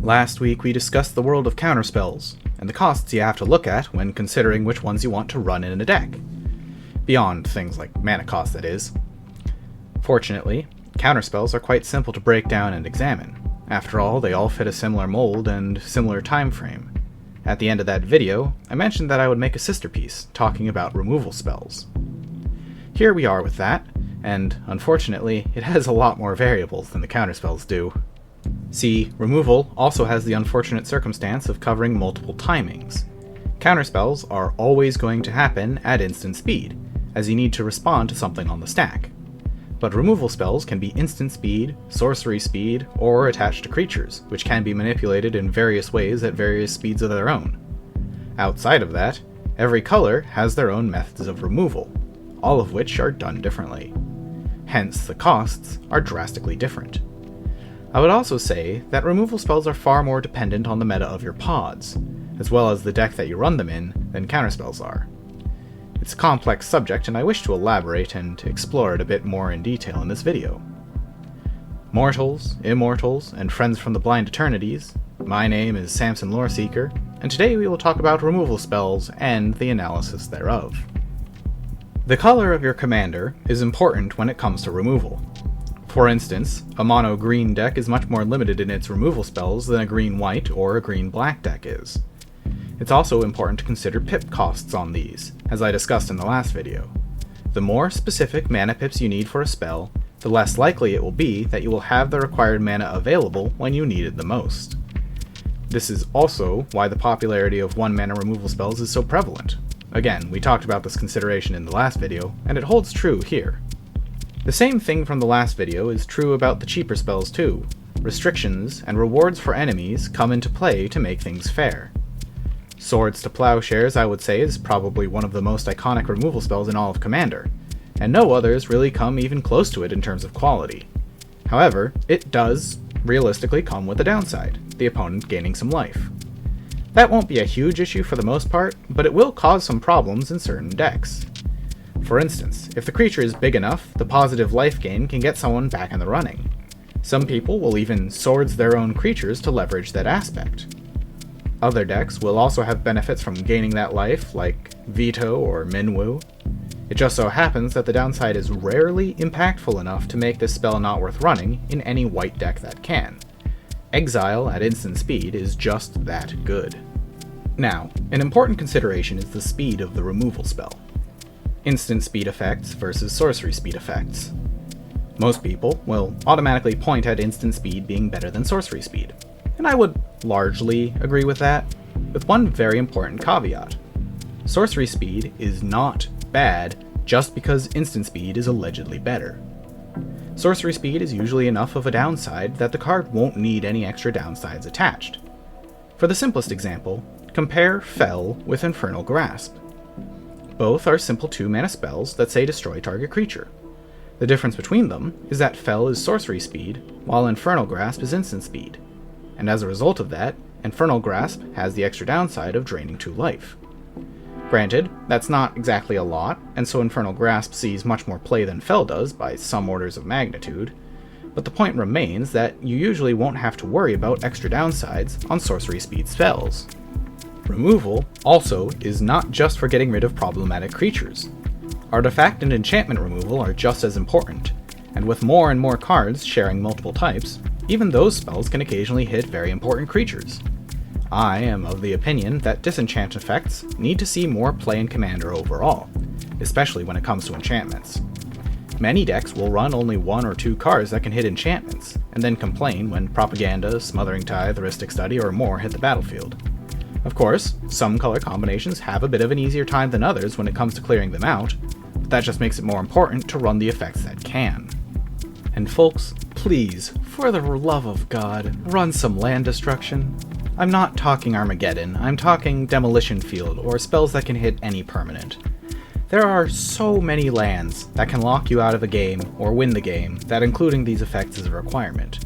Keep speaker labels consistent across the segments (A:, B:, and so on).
A: Last week we discussed the world of counterspells, and the costs you have to look at when considering which ones you want to run in a deck. Beyond things like mana cost, that is. Fortunately, counterspells are quite simple to break down and examine. After all, they all fit a similar mold and similar time frame. At the end of that video, I mentioned that I would make a sister piece talking about removal spells. Here we are with that, and unfortunately, it has a lot more variables than the counterspells do. See, removal also has the unfortunate circumstance of covering multiple timings. Counterspells are always going to happen at instant speed, as you need to respond to something on the stack. But removal spells can be instant speed, sorcery speed, or attached to creatures, which can be manipulated in various ways at various speeds of their own. Outside of that, every color has their own methods of removal, all of which are done differently. Hence, the costs are drastically different. I would also say that removal spells are far more dependent on the meta of your pods, as well as the deck that you run them in, than counterspells are. It's a complex subject, and I wish to elaborate and explore it a bit more in detail in this video. Mortals, immortals, and friends from the blind eternities, my name is Samson Loreseeker, and today we will talk about removal spells and the analysis thereof. The color of your commander is important when it comes to removal. For instance, a mono-green deck is much more limited in its removal spells than a green-white or a green-black deck is. It's also important to consider pip costs on these, as I discussed in the last video. The more specific mana pips you need for a spell, the less likely it will be that you will have the required mana available when you need it the most. This is also why the popularity of one-mana removal spells is so prevalent. Again, we talked about this consideration in the last video, and it holds true here. The same thing from the last video is true about the cheaper spells too. Restrictions and rewards for enemies come into play to make things fair. Swords to Plowshares, I would say, is probably one of the most iconic removal spells in all of Commander, and no others really come even close to it in terms of quality. However, it does realistically come with a downside, the opponent gaining some life. That won't be a huge issue for the most part, but it will cause some problems in certain decks. For instance, if the creature is big enough, the positive life gain can get someone back in the running. Some people will even swords their own creatures to leverage that aspect. Other decks will also have benefits from gaining that life, like Veto or Minwu. It just so happens that the downside is rarely impactful enough to make this spell not worth running in any white deck that can. Exile at instant speed is just that good. Now, an important consideration is the speed of the removal spell. Instant speed effects versus sorcery speed effects. Most people will automatically point at instant speed being better than sorcery speed, and I would largely agree with that, with one very important caveat. Sorcery speed is not bad just because instant speed is allegedly better. Sorcery speed is usually enough of a downside that the card won't need any extra downsides attached. For the simplest example, compare Fell with Infernal Grasp. Both are simple 2-mana spells that say destroy target creature. The difference between them is that Fell is sorcery speed, while Infernal Grasp is instant speed, and as a result of that, Infernal Grasp has the extra downside of draining 2 life. Granted, that's not exactly a lot, and so Infernal Grasp sees much more play than Fell does by some orders of magnitude, but the point remains that you usually won't have to worry about extra downsides on sorcery speed spells. Removal also is not just for getting rid of problematic creatures. Artifact and enchantment removal are just as important, and with more and more cards sharing multiple types, even those spells can occasionally hit very important creatures. I am of the opinion that disenchant effects need to see more play in Commander overall, especially when it comes to enchantments. Many decks will run only 1 or 2 cards that can hit enchantments, and then complain when Propaganda, Smothering Tithe, Heuristic Study, or more hit the battlefield. Of course, some color combinations have a bit of an easier time than others when it comes to clearing them out, but that just makes it more important to run the effects that can. And folks, please, for the love of God, run some land destruction. I'm not talking Armageddon, I'm talking Demolition Field, or spells that can hit any permanent. There are so many lands that can lock you out of a game, or win the game, that including these effects is a requirement.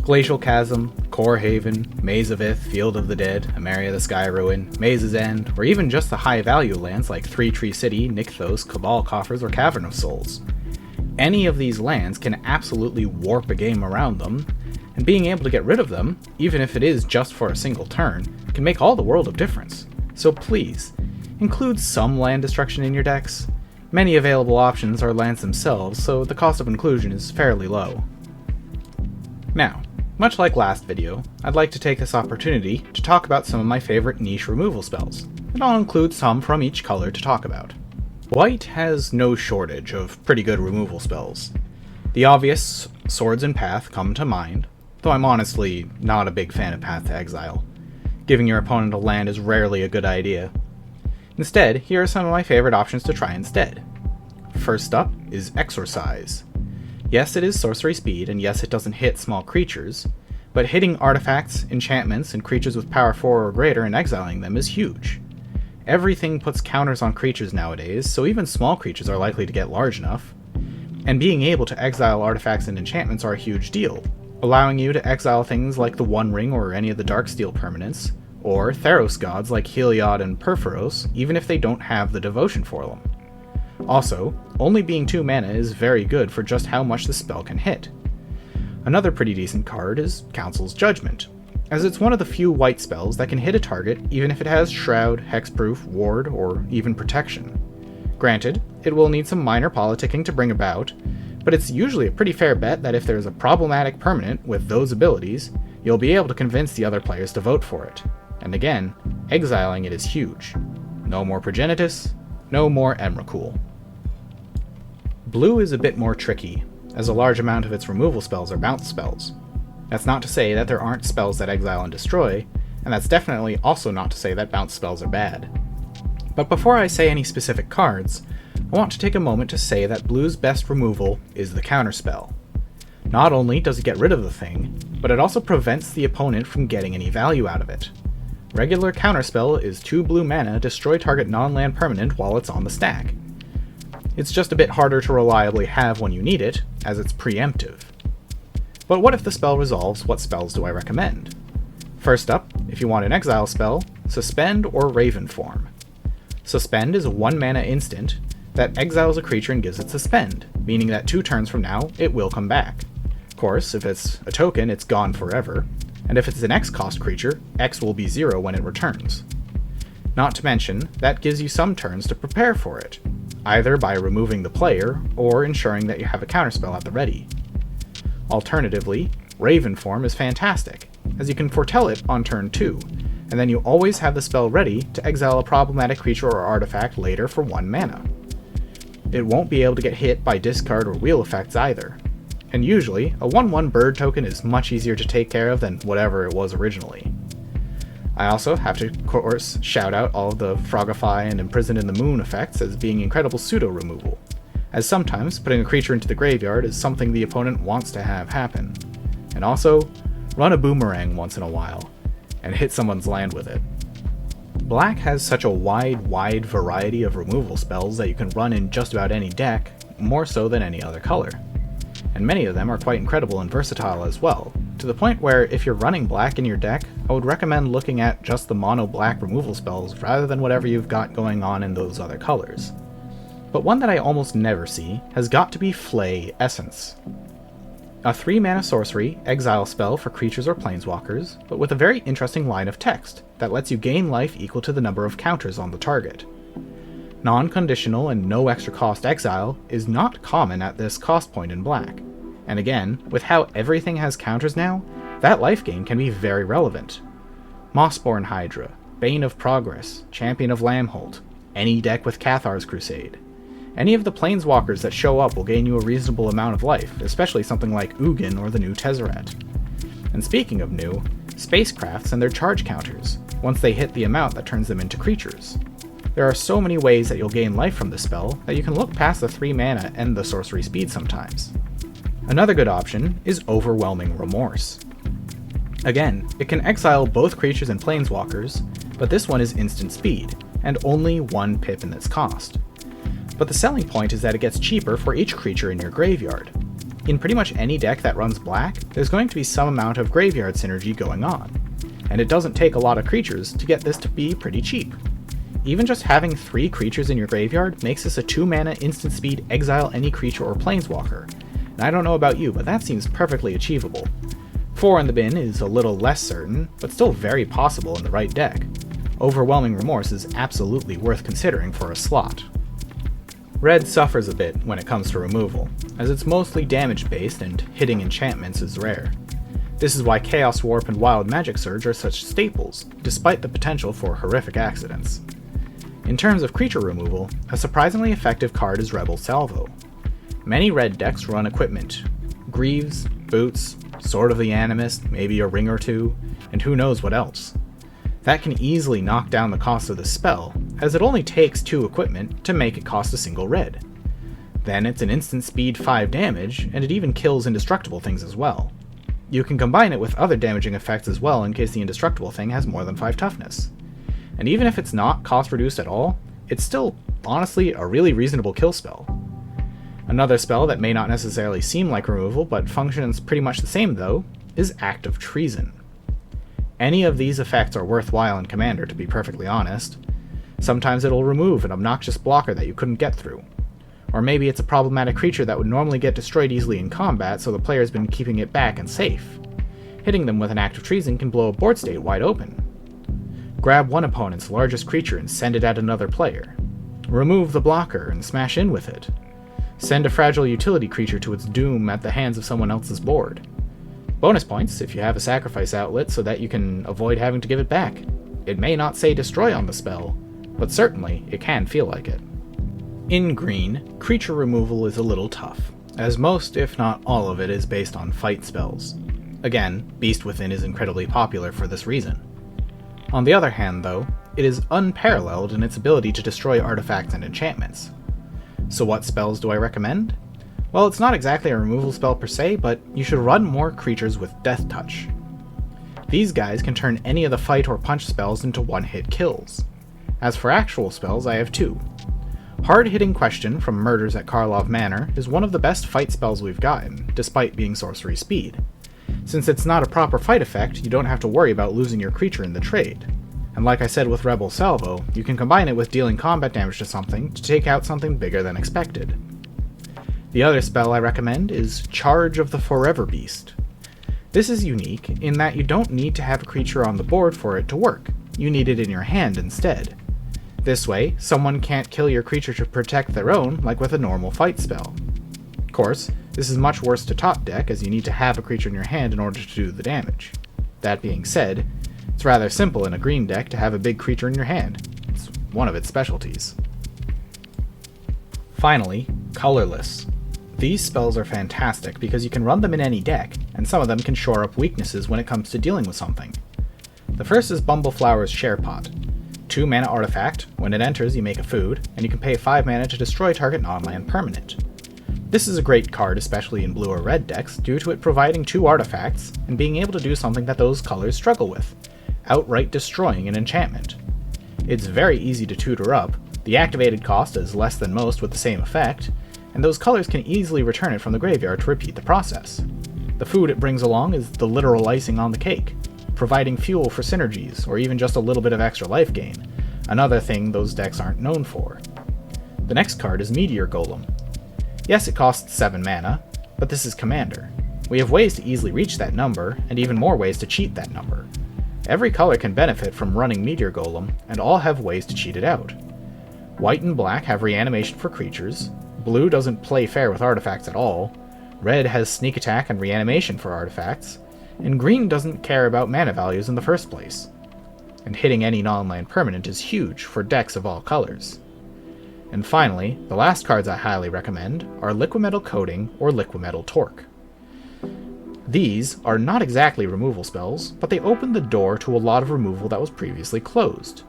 A: Glacial Chasm, Core Haven, Maze of Ith, Field of the Dead, Emeria the Sky Ruin, Maze's End, or even just the high-value lands like Three Tree City, Nykthos, Cabal Coffers, or Cavern of Souls. Any of these lands can absolutely warp a game around them, and being able to get rid of them, even if it is just for a single turn, can make all the world of difference. So please, include some land destruction in your decks. Many available options are lands themselves, so the cost of inclusion is fairly low. Now, much like last video, I'd like to take this opportunity to talk about some of my favorite niche removal spells, and I'll include some from each color to talk about. White has no shortage of pretty good removal spells. The obvious Swords and Path come to mind, though I'm honestly not a big fan of Path to Exile. Giving your opponent a land is rarely a good idea. Instead, here are some of my favorite options to try instead. First up is Exorcise. Yes, it is sorcery speed, and yes, it doesn't hit small creatures, but hitting artifacts, enchantments, and creatures with power 4 or greater and exiling them is huge. Everything puts counters on creatures nowadays, so even small creatures are likely to get large enough. And being able to exile artifacts and enchantments are a huge deal, allowing you to exile things like the One Ring or any of the Darksteel permanents, or Theros gods like Heliod and Perforos, even if they don't have the devotion for them. Also, only being 2 mana is very good for just how much the spell can hit. Another pretty decent card is Council's Judgment, as it's one of the few white spells that can hit a target even if it has Shroud, Hexproof, Ward, or even Protection. Granted, it will need some minor politicking to bring about, but it's usually a pretty fair bet that if there's a problematic permanent with those abilities, you'll be able to convince the other players to vote for it. And again, exiling it is huge. No more Progenitus, no more Emrakul. Blue is a bit more tricky, as a large amount of its removal spells are bounce spells. That's not to say that there aren't spells that exile and destroy, and that's definitely also not to say that bounce spells are bad. But before I say any specific cards, I want to take a moment to say that Blue's best removal is the counterspell. Not only does it get rid of the thing, but it also prevents the opponent from getting any value out of it. Regular counterspell is 2 blue mana, destroy target non-land permanent while it's on the stack. It's just a bit harder to reliably have when you need it, as it's preemptive. But what if the spell resolves? What spells do I recommend? First up, if you want an exile spell, Suspend or Raven Form. Suspend is a 1 mana instant that exiles a creature and gives it Suspend, meaning that 2 turns from now, it will come back. Of course, if it's a token, it's gone forever, and if it's an X cost creature, X will be 0 when it returns. Not to mention, that gives you some turns to prepare for it, either by removing the player, or ensuring that you have a counterspell at the ready. Alternatively, Raven Form is fantastic, as you can foretell it on turn 2, and then you always have the spell ready to exile a problematic creature or artifact later for 1 mana. It won't be able to get hit by discard or wheel effects either, and usually, a 1/1 bird token is much easier to take care of than whatever it was originally. I also have to, of course, shout out all of the Frogify and Imprisoned in the Moon effects as being incredible pseudo-removal, as sometimes putting a creature into the graveyard is something the opponent wants to have happen. And also, run a Boomerang once in a while, and hit someone's land with it. Black has such a wide variety of removal spells that you can run in just about any deck, more so than any other color. And many of them are quite incredible and versatile as well, to the point where if you're running black in your deck, I would recommend looking at just the mono black removal spells rather than whatever you've got going on in those other colors. But one that I almost never see has got to be Flay Essence. A 3 mana sorcery, exile spell for creatures or planeswalkers, but with a very interesting line of text that lets you gain life equal to the number of counters on the target. Non-conditional and no extra cost exile is not common at this cost point in black, and again, with how everything has counters now, that life gain can be very relevant. Mossborn Hydra, Bane of Progress, Champion of Lamholt, any deck with Cathar's Crusade. Any of the planeswalkers that show up will gain you a reasonable amount of life, especially something like Ugin or the new Tezzeret. And speaking of new, spacecrafts and their charge counters, once they hit the amount that turns them into creatures. There are so many ways that you'll gain life from this spell that you can look past the 3 mana and the sorcery speed sometimes. Another good option is Overwhelming Remorse. Again, it can exile both creatures and planeswalkers, but this one is instant speed, and only 1 pip in its cost. But the selling point is that it gets cheaper for each creature in your graveyard. In pretty much any deck that runs black, there's going to be some amount of graveyard synergy going on, and it doesn't take a lot of creatures to get this to be pretty cheap. Even just having 3 creatures in your graveyard makes this a 2 mana instant speed exile any creature or planeswalker, and I don't know about you, but that seems perfectly achievable. 4 in the bin is a little less certain, but still very possible in the right deck. Overwhelming Remorse is absolutely worth considering for a slot. Red suffers a bit when it comes to removal, as it's mostly damage based and hitting enchantments is rare. This is why Chaos Warp and Wild Magic Surge are such staples, despite the potential for horrific accidents. In terms of creature removal, a surprisingly effective card is Rebel Salvo. Many red decks run equipment: Greaves, Boots, Sword of the Animist, maybe a ring or two, and who knows what else. That can easily knock down the cost of the spell, as it only takes 2 equipment to make it cost a single red. Then it's an instant speed 5 damage, and it even kills indestructible things as well. You can combine it with other damaging effects as well in case the indestructible thing has more than 5 toughness. And even if it's not cost reduced at all, it's still, honestly, a really reasonable kill spell. Another spell that may not necessarily seem like removal, but functions pretty much the same though, is Act of Treason. Any of these effects are worthwhile in Commander, to be perfectly honest. Sometimes it'll remove an obnoxious blocker that you couldn't get through. Or maybe it's a problematic creature that would normally get destroyed easily in combat, so the player's been keeping it back and safe. Hitting them with an Act of Treason can blow a board state wide open. Grab one opponent's largest creature and send it at another player. Remove the blocker and smash in with it. Send a fragile utility creature to its doom at the hands of someone else's board. Bonus points if you have a sacrifice outlet so that you can avoid having to give it back. It may not say destroy on the spell, but certainly it can feel like it. In green, creature removal is a little tough, as most, if not all of it, is based on fight spells. Again, Beast Within is incredibly popular for this reason. On the other hand, though, it is unparalleled in its ability to destroy artifacts and enchantments. So what spells do I recommend? Well, it's not exactly a removal spell per se, but you should run more creatures with Death Touch. These guys can turn any of the fight or punch spells into one-hit kills. As for actual spells, I have 2. Hard-Hitting Question from Murders at Karlov Manor is one of the best fight spells we've gotten, despite being sorcery speed. Since it's not a proper fight effect, you don't have to worry about losing your creature in the trade. And like I said with Rebel Salvo, you can combine it with dealing combat damage to something to take out something bigger than expected. The other spell I recommend is Charge of the Forever Beast. This is unique in that you don't need to have a creature on the board for it to work, you need it in your hand instead. This way, someone can't kill your creature to protect their own like with a normal fight spell. Of course, this is much worse to top deck as you need to have a creature in your hand in order to do the damage. That being said, it's rather simple in a green deck to have a big creature in your hand. It's one of its specialties. Finally, Colorless. These spells are fantastic because you can run them in any deck, and some of them can shore up weaknesses when it comes to dealing with something. The first is Bumbleflower's Sharepot. 2 mana artifact, when it enters you make a food, and you can pay 5 mana to destroy target non-land permanent. This is a great card, especially in blue or red decks, due to it providing 2 artifacts, and being able to do something that those colors struggle with, outright destroying an enchantment. It's very easy to tutor up, the activated cost is less than most with the same effect, and those colors can easily return it from the graveyard to repeat the process. The food it brings along is the literal icing on the cake, providing fuel for synergies, or even just a little bit of extra life gain, another thing those decks aren't known for. The next card is Meteor Golem. Yes, it costs 7 mana, but this is Commander. We have ways to easily reach that number, and even more ways to cheat that number. Every color can benefit from running Meteor Golem, and all have ways to cheat it out. White and black have reanimation for creatures, blue doesn't play fair with artifacts at all, red has sneak attack and reanimation for artifacts, and green doesn't care about mana values in the first place. And hitting any non-land permanent is huge for decks of all colors. And finally, the last cards I highly recommend are Liquimetal Coating or Liquimetal Torque. These are not exactly removal spells, but they open the door to a lot of removal that was previously closed.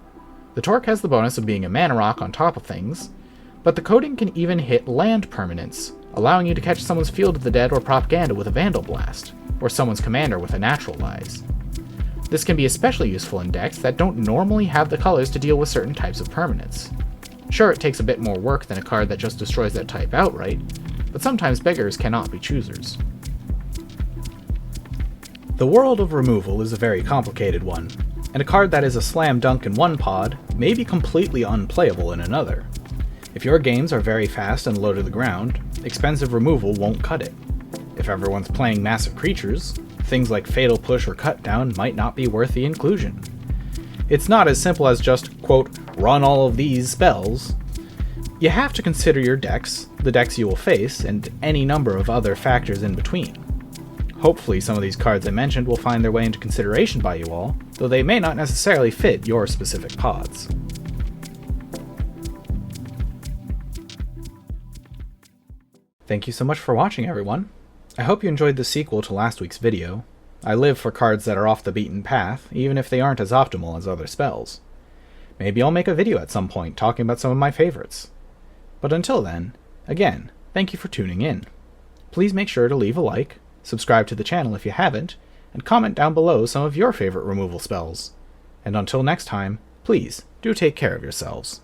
A: The Torque has the bonus of being a mana rock on top of things, but the coating can even hit land permanents, allowing you to catch someone's Field of the Dead or Propaganda with a Vandal Blast, or someone's Commander with a Naturalize. This can be especially useful in decks that don't normally have the colors to deal with certain types of permanents. Sure, it takes a bit more work than a card that just destroys that type outright, but sometimes beggars cannot be choosers. The world of removal is a very complicated one, and a card that is a slam dunk in one pod may be completely unplayable in another. If your games are very fast and low to the ground, expensive removal won't cut it. If everyone's playing massive creatures, things like Fatal Push or Cut Down might not be worth the inclusion. It's not as simple as just, quote, run all of these spells. You have to consider your decks, the decks you will face, and any number of other factors in between. Hopefully some of these cards I mentioned will find their way into consideration by you all, though they may not necessarily fit your specific pods. Thank you so much for watching, everyone. I hope you enjoyed the sequel to last week's video. I live for cards that are off the beaten path, even if they aren't as optimal as other spells. Maybe I'll make a video at some point talking about some of my favorites. But until then, again, thank you for tuning in. Please make sure to leave a like, subscribe to the channel if you haven't, and comment down below some of your favorite removal spells. And until next time, please do take care of yourselves.